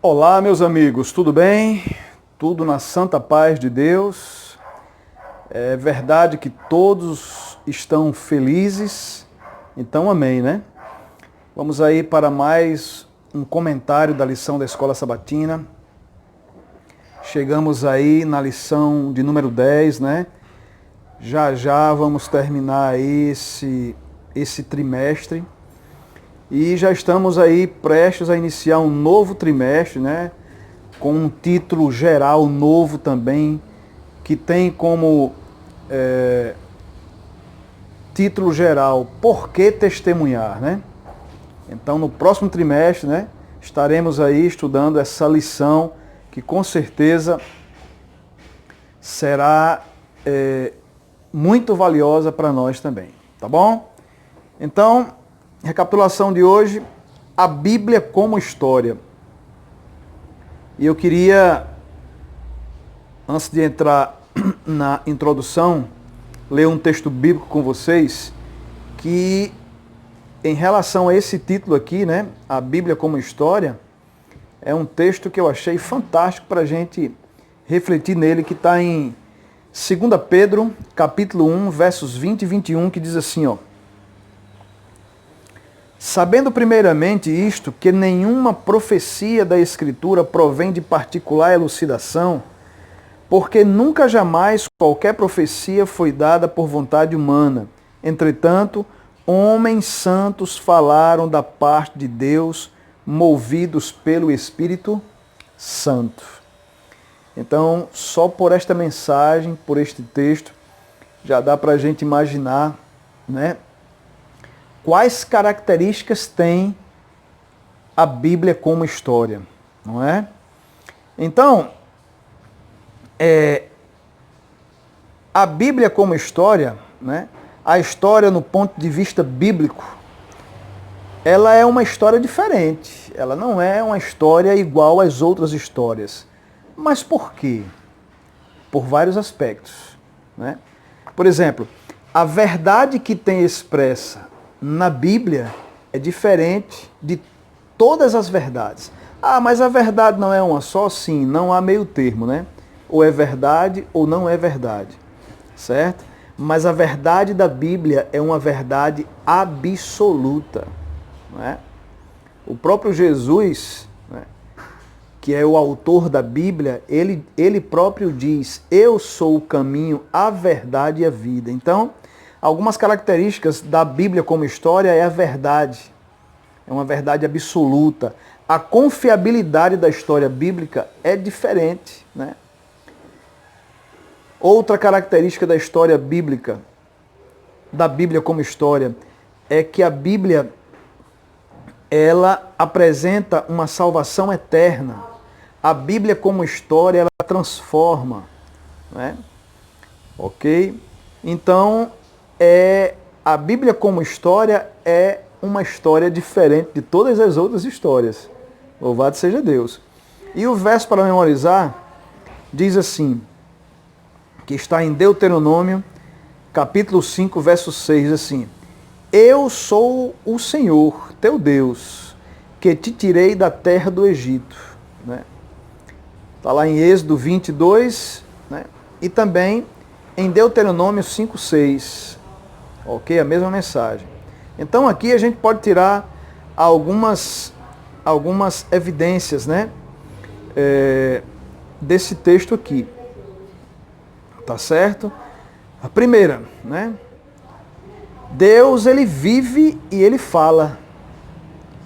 Olá, meus amigos, tudo bem? Tudo na santa paz de Deus. É verdade que todos estão felizes, então amém, né? Vamos aí para mais um comentário da lição da Escola Sabatina. Chegamos aí na lição de número 10, né? Já vamos terminar aí esse trimestre. E já estamos aí prestes a iniciar um novo trimestre, né? Com um título geral novo também, que tem como título geral Por que testemunhar, né? Então no próximo trimestre, né, estaremos aí estudando essa lição que com certeza será muito valiosa para nós também, tá bom? Então, recapitulação de hoje, a Bíblia como história. E eu queria, antes de entrar na introdução, ler um texto bíblico com vocês, que em relação a esse título aqui, né, a Bíblia como história, é um texto que eu achei fantástico para a gente refletir nele, que está em 2 Pedro, capítulo 1, versos 20 e 21, que diz assim, ó: Sabendo primeiramente isto, que nenhuma profecia da Escritura provém de particular elucidação, porque nunca jamais qualquer profecia foi dada por vontade humana. Entretanto, homens santos falaram da parte de Deus, movidos pelo Espírito Santo. Então, só por esta mensagem, por este texto, já dá para a gente imaginar, né, quais características tem a Bíblia como história, não é? Então, a Bíblia como história, né, a história no ponto de vista bíblico, ela é uma história diferente. Ela não é uma história igual às outras histórias. Mas por quê? Por vários aspectos, né? Por exemplo, a verdade que tem expressa na Bíblia é diferente de todas as verdades. Ah, mas a verdade não é uma só? Sim, não há meio termo, né? Ou é verdade ou não é verdade, certo? Mas a verdade da Bíblia é uma verdade absoluta, não é? O próprio Jesus, né, que é o autor da Bíblia, ele próprio diz: eu sou o caminho, a verdade e a vida. Então, algumas características da Bíblia como história é a verdade. É uma verdade absoluta. A confiabilidade da história bíblica é diferente, né? Outra característica da história bíblica, da Bíblia como história, é que a Bíblia, ela apresenta uma salvação eterna. A Bíblia como história, ela transforma, né? Ok? Então, a Bíblia como história é uma história diferente de todas as outras histórias. Louvado seja Deus. E o verso para memorizar diz assim, que está em Deuteronômio, capítulo 5, verso 6, assim: Eu sou o Senhor, teu Deus, que te tirei da terra do Egito. Né? Está lá em Êxodo 22, né? E também em Deuteronômio 5, 6. Ok? A mesma mensagem. Então aqui a gente pode tirar algumas evidências, né, desse texto aqui. Tá certo? A primeira, né? Deus, ele vive e ele fala.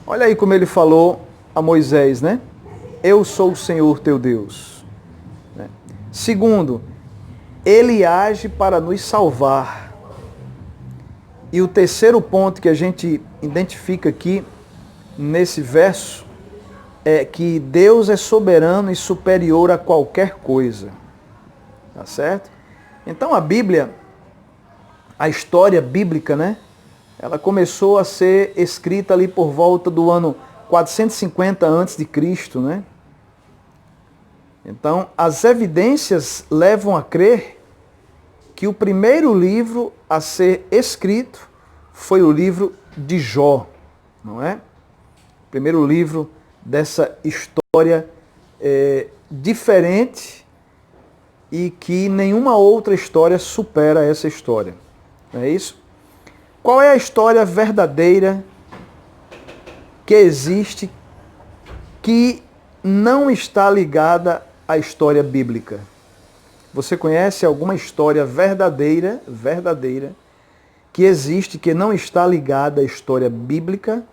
Olha aí como ele falou a Moisés, né? Eu sou o Senhor teu Deus. Né? Segundo, ele age para nos salvar. E o terceiro ponto que a gente identifica aqui nesse verso é que Deus é soberano e superior a qualquer coisa. Tá certo? Então a Bíblia, a história bíblica, né? Ela começou a ser escrita ali por volta do ano 450 a.C., né? Então, as evidências levam a crer que o primeiro livro a ser escrito foi o livro de Jó, não é? O primeiro livro dessa história diferente e que nenhuma outra história supera essa história. Não é isso? Qual é a história verdadeira que existe que não está ligada à história bíblica? Você conhece alguma história verdadeira que existe que não está ligada à história bíblica?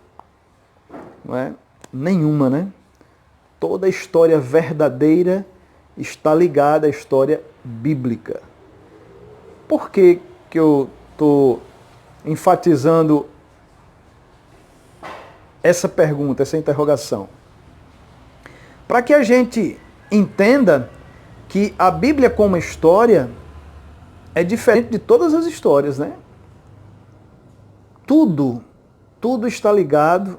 Não é? Nenhuma, né? Toda história verdadeira está ligada à história bíblica. Por que eu estou enfatizando essa pergunta, essa interrogação? Para que a gente entenda que a Bíblia como história é diferente de todas as histórias, né? Tudo está ligado,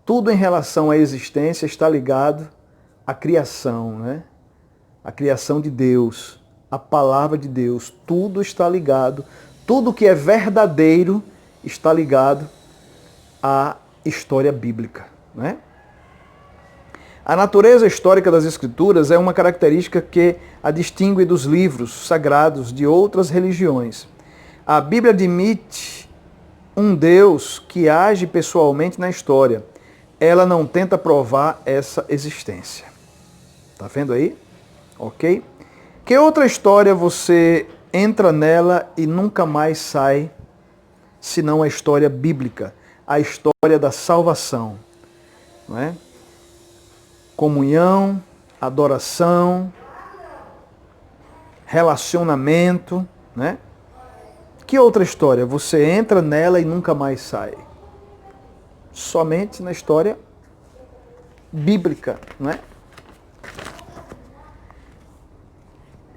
tudo em relação à existência está ligado à criação, né? A criação de Deus, a palavra de Deus, tudo está ligado, tudo que é verdadeiro está ligado à história bíblica, né? A natureza histórica das Escrituras é uma característica que a distingue dos livros sagrados de outras religiões. A Bíblia admite um Deus que age pessoalmente na história. Ela não tenta provar essa existência. Tá vendo aí? Ok? Que outra história você entra nela e nunca mais sai, senão a história bíblica, a história da salvação, não é? Comunhão, adoração, relacionamento, né? Que outra história você entra nela e nunca mais sai? Somente na história bíblica, não é?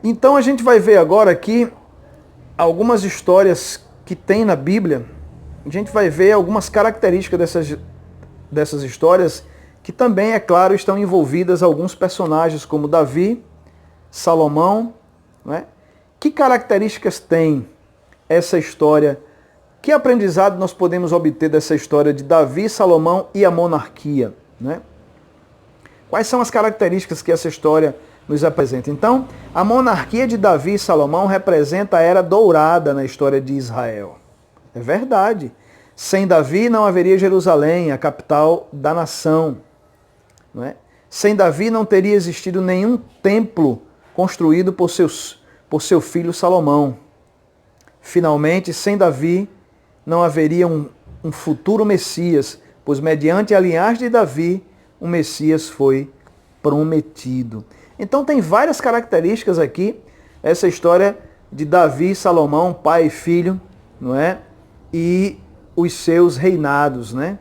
Então a gente vai ver agora aqui algumas histórias que tem na Bíblia. A gente vai ver algumas características dessas histórias que também, é claro, estão envolvidas alguns personagens como Davi, Salomão, não é? Que características tem essa história? Que aprendizado nós podemos obter dessa história de Davi, Salomão e a monarquia, né? Quais são as características que essa história nos apresenta? Então, a monarquia de Davi e Salomão representa a era dourada na história de Israel. É verdade. Sem Davi não haveria Jerusalém, a capital da nação. Não é? Sem Davi não teria existido nenhum templo construído por seu filho Salomão. Finalmente, sem Davi não haveria um futuro Messias, pois mediante a linhagem de Davi, o Messias foi prometido. Então tem várias características aqui, essa história de Davi e Salomão, pai e filho, não é? E os seus reinados, né?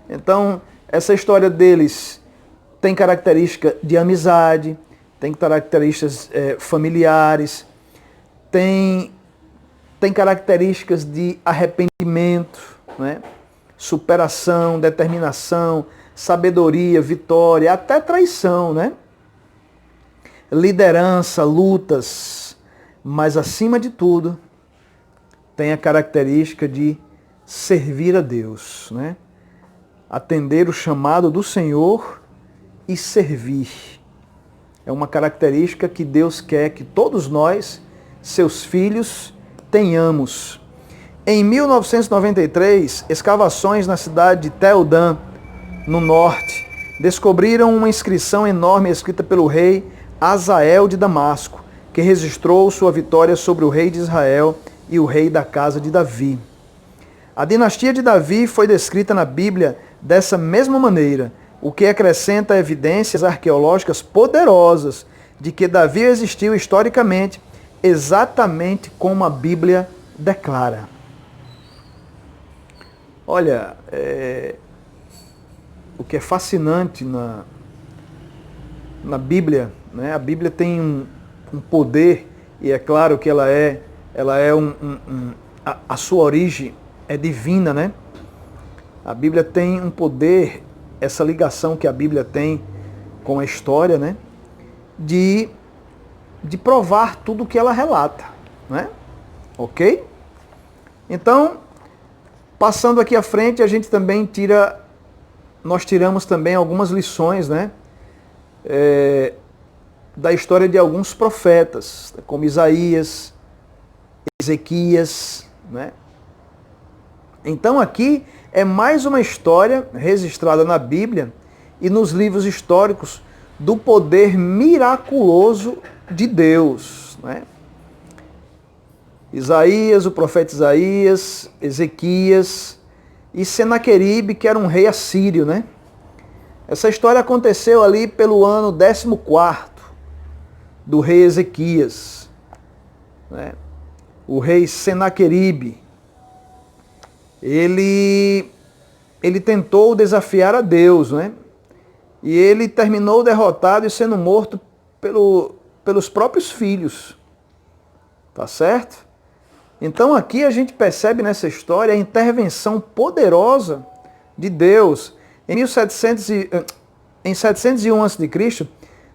Então, essa história deles tem característica de amizade, tem características familiares, tem características de arrependimento, né? Superação, determinação, sabedoria, vitória, até traição, né? Liderança, lutas, mas acima de tudo, tem a característica de servir a Deus, né? Atender o chamado do Senhor e servir. É uma característica que Deus quer que todos nós, seus filhos, tenhamos. Em 1993, escavações na cidade de Tel Dan, no norte, descobriram uma inscrição enorme escrita pelo rei Azael de Damasco, que registrou sua vitória sobre o rei de Israel e o rei da casa de Davi. A dinastia de Davi foi descrita na Bíblia dessa mesma maneira, o que acrescenta evidências arqueológicas poderosas de que Davi existiu historicamente exatamente como a Bíblia declara. Olha, o que é fascinante na Bíblia, né? A Bíblia tem um poder, e é claro que ela é a sua origem é divina, né? A Bíblia tem um poder, essa ligação que a Bíblia tem com a história, né? De provar tudo o que ela relata, né? Ok? Então, passando aqui à frente, a gente também tira nós tiramos também algumas lições, né? Da história de alguns profetas, como Isaías, Ezequias, né? Então aqui é mais uma história registrada na Bíblia e nos livros históricos do poder miraculoso de Deus, né? Isaías, o profeta Isaías, Ezequias e Senaqueribe, que era um rei assírio, né? Essa história aconteceu ali pelo ano 14º do rei Ezequias, né? O rei Senaqueribe, ele tentou desafiar a Deus, né? E ele terminou derrotado e sendo morto pelos próprios filhos. Tá certo? Então aqui a gente percebe nessa história a intervenção poderosa de Deus. Em 701 a.C.,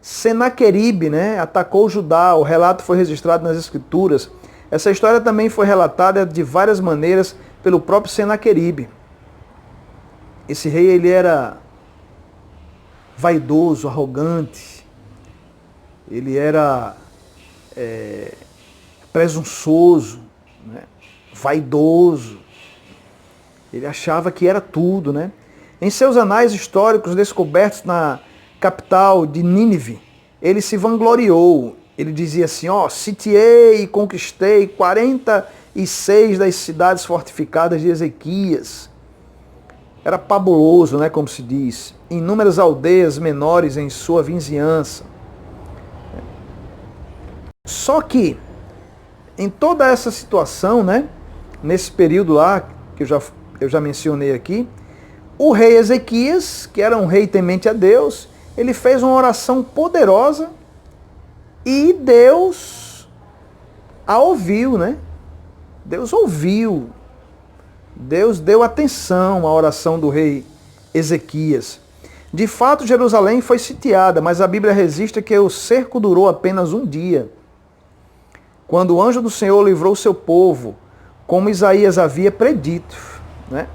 Senaqueribe, né, atacou Judá. O relato foi registrado nas Escrituras. Essa história também foi relatada de várias maneiras pelo próprio Senaqueribe. Esse rei, ele era vaidoso, arrogante. Ele era presunçoso, né, vaidoso. Ele achava que era tudo, né? Em seus anais históricos descobertos na capital de Nínive, ele se vangloriou. Ele dizia assim, sitiei e conquistei 46 das cidades fortificadas de Ezequias. Era fabuloso, né, como se diz. Inúmeras aldeias menores em sua vizinhança. Só que, em toda essa situação, né, nesse período lá, que eu já mencionei aqui, o rei Ezequias, que era um rei temente a Deus, ele fez uma oração poderosa e Deus a ouviu, né? Deus ouviu. Deus deu atenção à oração do rei Ezequias. De fato, Jerusalém foi sitiada, mas a Bíblia registra que o cerco durou apenas um dia. Quando o anjo do Senhor livrou seu povo, como Isaías havia predito, né?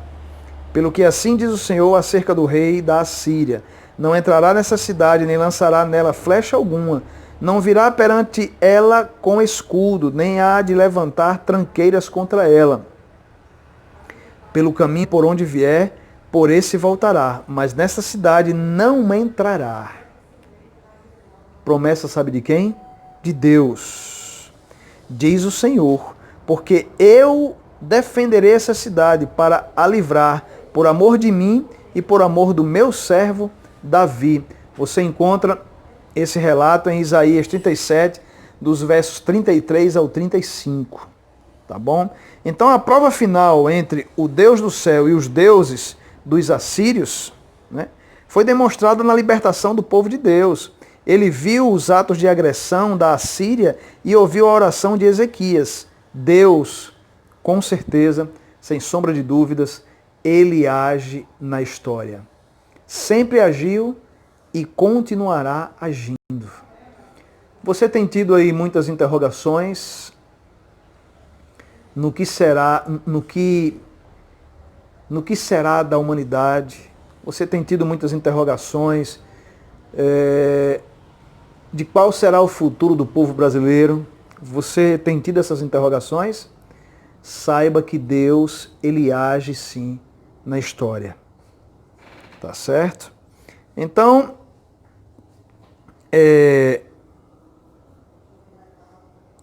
Pelo que assim diz o Senhor acerca do rei da Assíria: não entrará nessa cidade, nem lançará nela flecha alguma, não virá perante ela com escudo, nem há de levantar tranqueiras contra ela. Pelo caminho por onde vier, por esse voltará, mas nessa cidade não entrará. Promessa, sabe de quem? De Deus. Diz o Senhor, porque eu defenderei essa cidade para a livrar, por amor de mim e por amor do meu servo Davi. Você encontra esse relato em Isaías 37, dos versos 33 ao 35. Tá bom? Então a prova final entre o Deus do céu e os deuses dos assírios, né, foi demonstrada na libertação do povo de Deus. Ele viu os atos de agressão da Assíria e ouviu a oração de Ezequias. Deus, com certeza, sem sombra de dúvidas, ele age na história. Sempre agiu e continuará agindo. Você tem tido aí muitas interrogações no que será da humanidade. Você tem tido muitas interrogações de qual será o futuro do povo brasileiro. Você tem tido essas interrogações? Saiba que Deus, ele age sim na história. Tá certo? Então,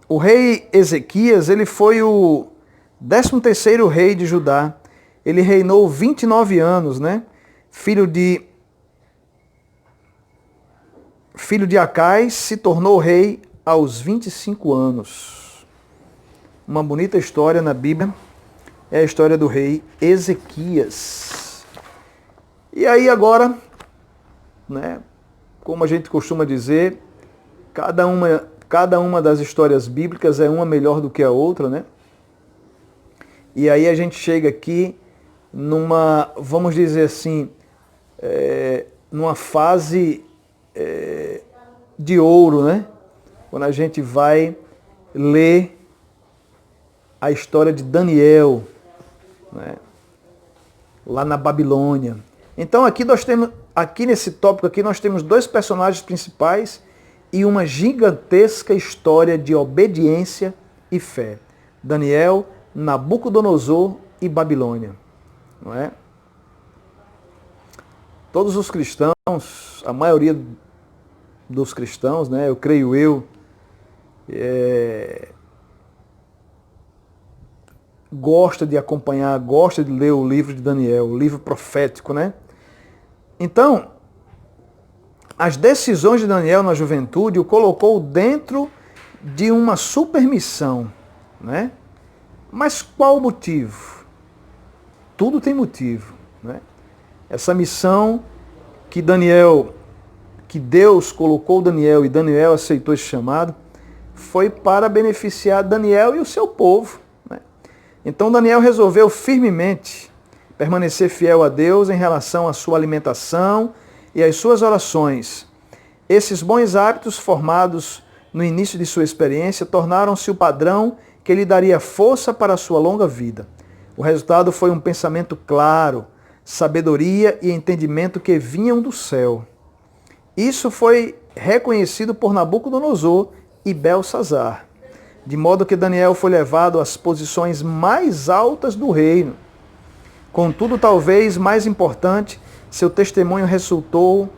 o rei Ezequias, ele foi o 13º rei de Judá. Ele reinou 29 anos, né? Filho de Acais, se tornou rei aos 25 anos. Uma bonita história na Bíblia é a história do rei Ezequias. E aí agora, né, como a gente costuma dizer, cada uma das histórias bíblicas é uma melhor do que a outra, né? E aí a gente chega aqui numa, vamos dizer assim, numa fase de ouro, né? Quando a gente vai ler a história de Daniel, né, lá na Babilônia. Então aqui nesse tópico aqui nós temos dois personagens principais e uma gigantesca história de obediência e fé. Daniel, Nabucodonosor e Babilônia. Não é? Todos os cristãos, a maioria dos cristãos, né, eu creio gosta de acompanhar, gosta de ler o livro de Daniel, o livro profético, né? Então, as decisões de Daniel na juventude o colocou dentro de uma supermissão, né? Mas qual o motivo? Tudo tem motivo, né? Essa missão que Deus colocou Daniel e Daniel aceitou esse chamado, foi para beneficiar Daniel e o seu povo, né? Então Daniel resolveu firmemente permanecer fiel a Deus em relação à sua alimentação e às suas orações. Esses bons hábitos formados no início de sua experiência tornaram-se o padrão que lhe daria força para a sua longa vida. O resultado foi um pensamento claro, sabedoria e entendimento que vinham do céu. Isso foi reconhecido por Nabucodonosor e Belsazar, de modo que Daniel foi levado às posições mais altas do reino. Contudo, talvez mais importante, seu testemunho resultou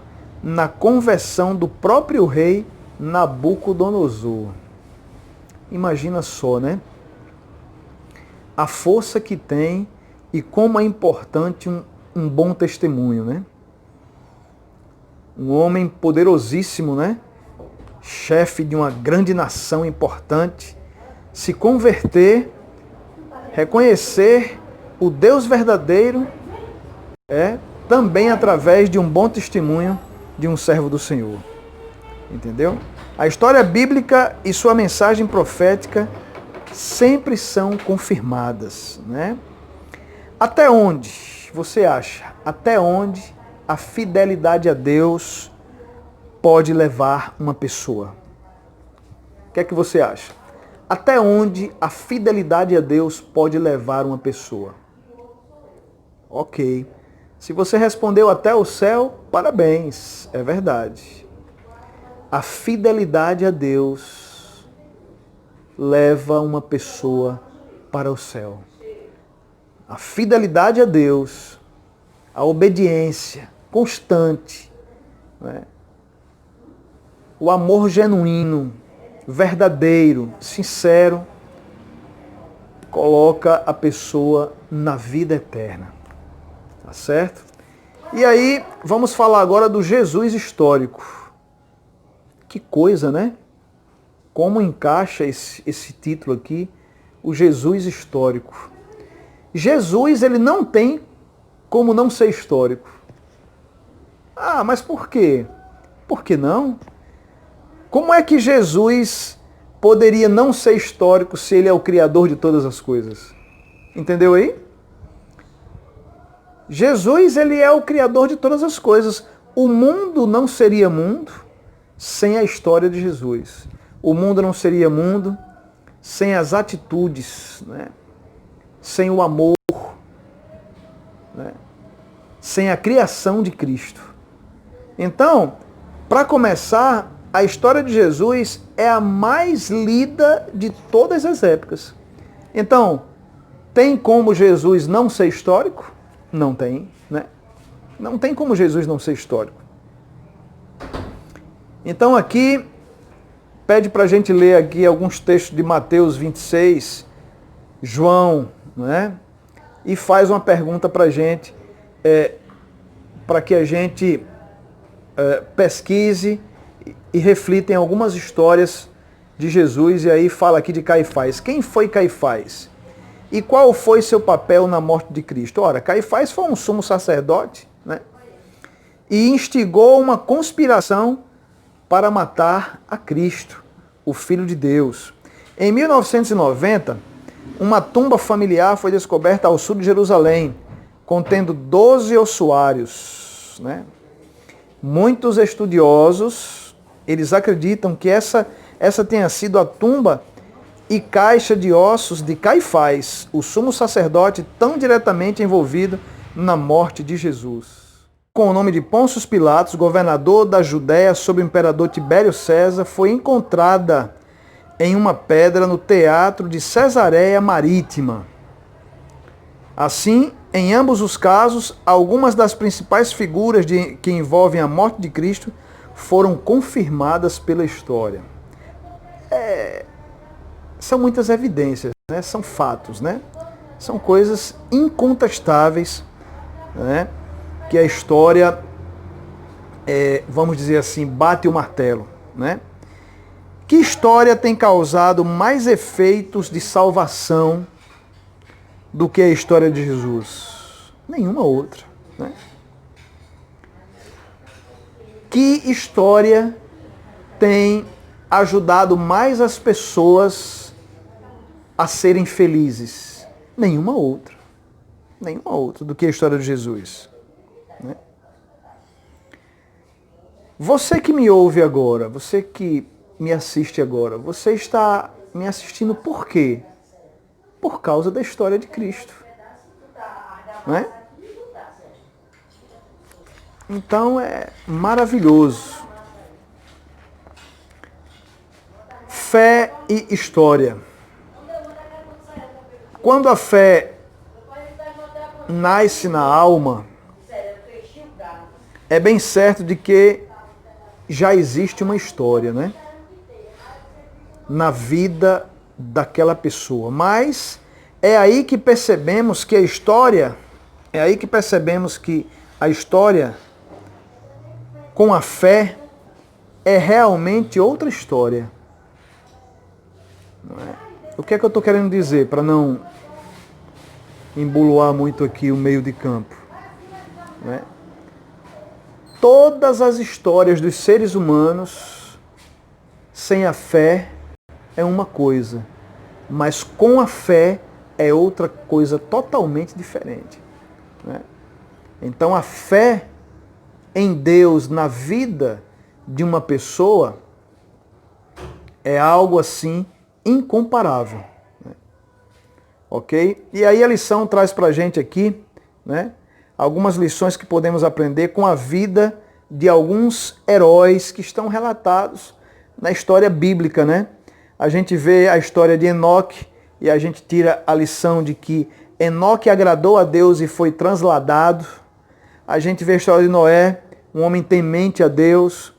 na conversão do próprio rei Nabucodonosor. Imagina só, né? A força que tem e como é importante um bom testemunho, né? Um homem poderosíssimo, né? Chefe de uma grande nação importante, se converter, reconhecer o Deus verdadeiro, também através de um bom testemunho de um servo do Senhor. Entendeu? A história bíblica e sua mensagem profética sempre são confirmadas, né? Até onde, você acha, até onde a fidelidade a Deus pode levar uma pessoa? O que é que você acha? Até onde a fidelidade a Deus pode levar uma pessoa? Ok. Se você respondeu até o céu, parabéns, é verdade. A fidelidade a Deus leva uma pessoa para o céu. A fidelidade a Deus, a obediência constante, né? O amor genuíno, verdadeiro, sincero, coloca a pessoa na vida eterna. Tá certo? E aí, vamos falar agora do Jesus histórico. Que coisa, né? Como encaixa esse título aqui, o Jesus histórico. Jesus, ele não tem como não ser histórico. Ah, mas por quê? Por que não? Como é que Jesus poderia não ser histórico se ele é o Criador de todas as coisas? Entendeu aí? Jesus, ele é o Criador de todas as coisas. O mundo não seria mundo sem a história de Jesus. O mundo não seria mundo sem as atitudes, né? Sem o amor, né? Sem a criação de Cristo. Então, para começar, a história de Jesus é a mais lida de todas as épocas. Então, tem como Jesus não ser histórico? Não tem, né? Não tem como Jesus não ser histórico. Então aqui, pede para a gente ler aqui alguns textos de Mateus 26, João, né? E faz uma pergunta para a gente, para que a gente pesquise e reflita em algumas histórias de Jesus. E aí fala aqui de Caifás. Quem foi Caifás? E qual foi seu papel na morte de Cristo? Ora, Caifás foi um sumo sacerdote, né? E instigou uma conspiração para matar a Cristo, o Filho de Deus. Em 1990, uma tumba familiar foi descoberta ao sul de Jerusalém, contendo 12 ossuários, né? Muitos estudiosos, eles acreditam que essa tenha sido a tumba e caixa de ossos de Caifás, o sumo sacerdote tão diretamente envolvido na morte de Jesus. com o nome de Pôncio Pilatos, governador da Judéia sob o imperador Tibério César, foi encontrada em uma pedra no teatro de Cesareia Marítima. Assim, em ambos os casos, algumas das principais figuras que envolvem a morte de Cristo foram confirmadas pela história. São muitas evidências, né? São fatos, né? São coisas incontestáveis, né? Que a história, vamos dizer assim, bate o martelo, né? Que história tem causado mais efeitos de salvação do que a história de Jesus? Nenhuma outra, né? Que história tem ajudado mais as pessoas a serem felizes? Nenhuma outra. Nenhuma outra do que a história de Jesus, né? Você que me ouve agora, você que me assiste agora, você está me assistindo por quê? Por causa da história de Cristo, né? Então é maravilhoso. Fé e história. Quando a fé nasce na alma, é bem certo de que já existe uma história, né? Na vida daquela pessoa. Mas é aí que percebemos que a história com a fé é realmente outra história. Não é? O que é que eu estou querendo dizer, para não emboloar muito aqui o meio de campo? Não é? Todas as histórias dos seres humanos, sem a fé, é uma coisa, mas com a fé é outra coisa totalmente diferente, né? Então a fé em Deus na vida de uma pessoa é algo assim incomparável, né? Ok? E aí a lição traz pra gente aqui, né, algumas lições que podemos aprender com a vida de alguns heróis que estão relatados na história bíblica, né? A gente vê a história de Enoque e a gente tira a lição de que Enoque agradou a Deus e foi transladado. A gente vê a história de Noé, um homem temente a Deus.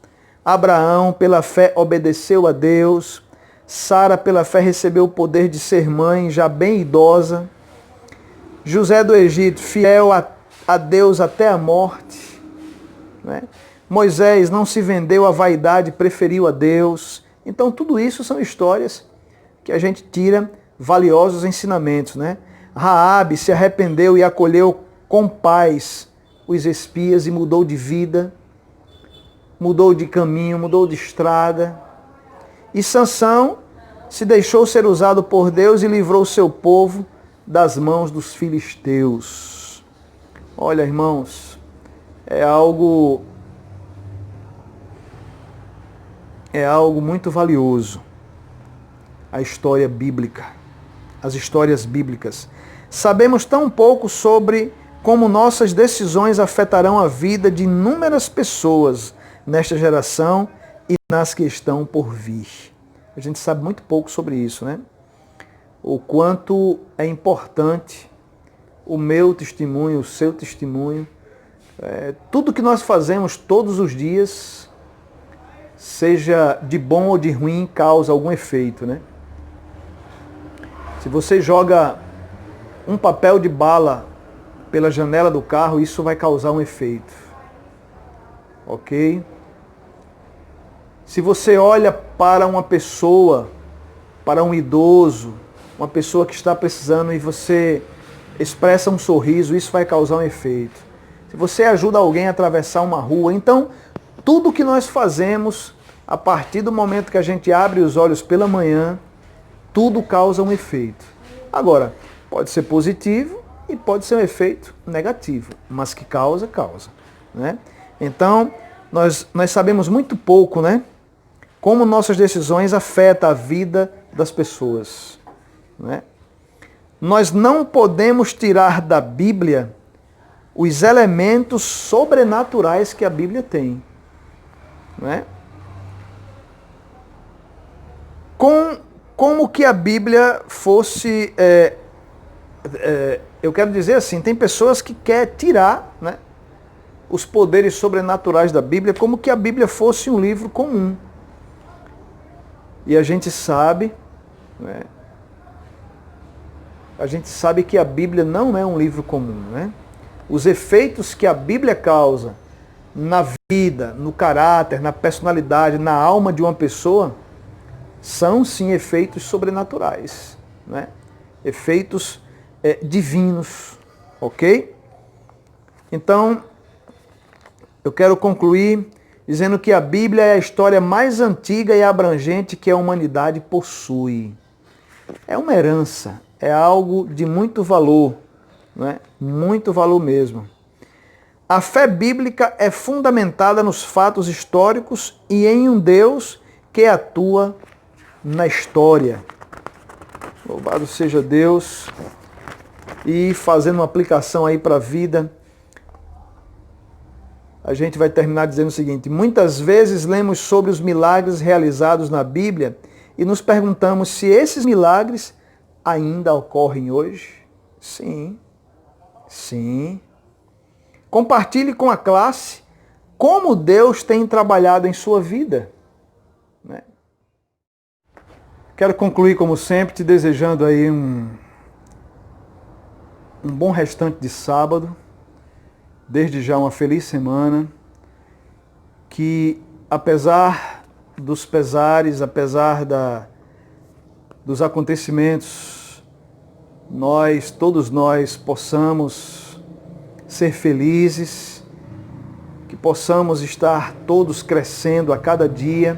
Abraão, pela fé, obedeceu a Deus. Sara, pela fé, recebeu o poder de ser mãe, já bem idosa. José do Egito, fiel a Deus até a morte, né? Moisés não se vendeu à vaidade, preferiu a Deus. Então tudo isso são histórias que a gente tira valiosos ensinamentos, né? Raabe se arrependeu e acolheu com paz os espias e mudou de vida, mudou de caminho, mudou de estrada. E Sansão se deixou ser usado por Deus e livrou seu povo das mãos dos filisteus. Olha, irmãos, é algo muito valioso. A história bíblica, as histórias bíblicas. Sabemos tão pouco sobre como nossas decisões afetarão a vida de inúmeras pessoas nesta geração e nas que estão por vir. A gente sabe muito pouco sobre isso, né? O quanto é importante o meu testemunho, o seu testemunho. Tudo que nós fazemos todos os dias, seja de bom ou de ruim, causa algum efeito, né? Se você joga um papel de bala pela janela do carro, isso vai causar um efeito. Ok? Se você olha para uma pessoa, para um idoso, uma pessoa que está precisando e você expressa um sorriso, isso vai causar um efeito. Se você ajuda alguém a atravessar uma rua, então tudo que nós fazemos, a partir do momento que a gente abre os olhos pela manhã, tudo causa um efeito. Agora, pode ser positivo e pode ser um efeito negativo, mas que causa, né? Então, nós sabemos muito pouco, né? Como nossas decisões afetam a vida das pessoas, né? Nós não podemos tirar da Bíblia os elementos sobrenaturais que a Bíblia tem. Né? Como que a Bíblia fosse... eu quero dizer assim, tem pessoas que querem tirar, né, os poderes sobrenaturais da Bíblia como que a Bíblia fosse um livro comum. E a gente sabe, né, que a Bíblia não é um livro comum. Né? Os efeitos que a Bíblia causa na vida, no caráter, na personalidade, na alma de uma pessoa, são sim efeitos sobrenaturais. Né? Efeitos divinos. Ok? Então, eu quero concluir dizendo que a Bíblia é a história mais antiga e abrangente que a humanidade possui. É uma herança, é algo de muito valor, né? Muito valor mesmo. A fé bíblica é fundamentada nos fatos históricos e em um Deus que atua na história. Louvado seja Deus. E fazendo uma aplicação aí para a vida, a gente vai terminar dizendo o seguinte: muitas vezes lemos sobre os milagres realizados na Bíblia e nos perguntamos se esses milagres ainda ocorrem hoje. Sim, sim. Compartilhe com a classe como Deus tem trabalhado em sua vida. Né? Quero concluir, como sempre, te desejando aí um bom restante de sábado. Desde já uma feliz semana, que apesar dos pesares, apesar dos acontecimentos, todos nós possamos ser felizes, que possamos estar todos crescendo a cada dia,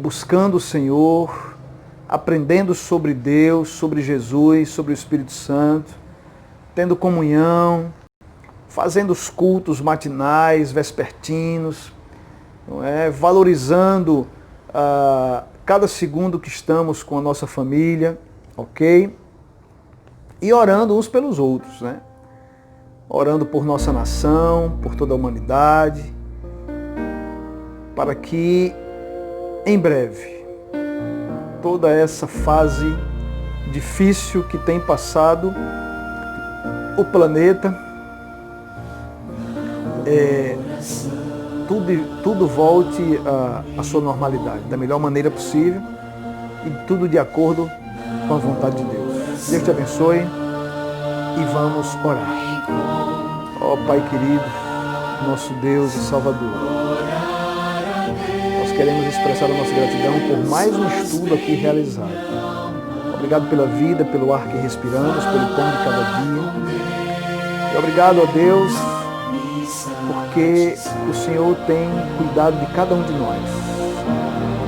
buscando o Senhor, aprendendo sobre Deus, sobre Jesus, sobre o Espírito Santo, tendo comunhão, fazendo os cultos matinais, vespertinos, não é? Valorizando cada segundo que estamos com a nossa família, ok? E orando uns pelos outros, né? Orando por nossa nação, por toda a humanidade, para que em breve toda essa fase difícil que tem passado o planeta, tudo volte à sua normalidade, da melhor maneira possível e tudo de acordo com a vontade de Deus. Deus te abençoe e vamos orar. Ó Pai querido, nosso Deus e Salvador, nós queremos expressar a nossa gratidão por mais um estudo aqui realizado. Obrigado pela vida, pelo ar que respiramos, pelo pão de cada dia. E obrigado a Deus, porque o Senhor tem cuidado de cada um de nós.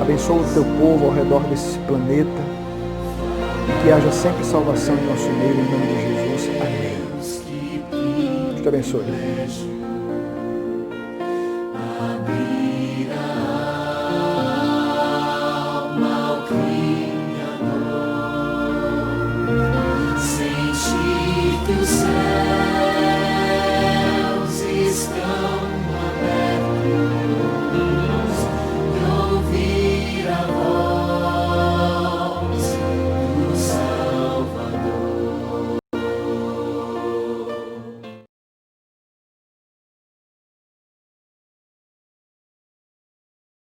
Abençoa o teu povo ao redor desse planeta e que haja sempre salvação em nosso meio, em nome de Jesus. Amém. Deus te abençoe.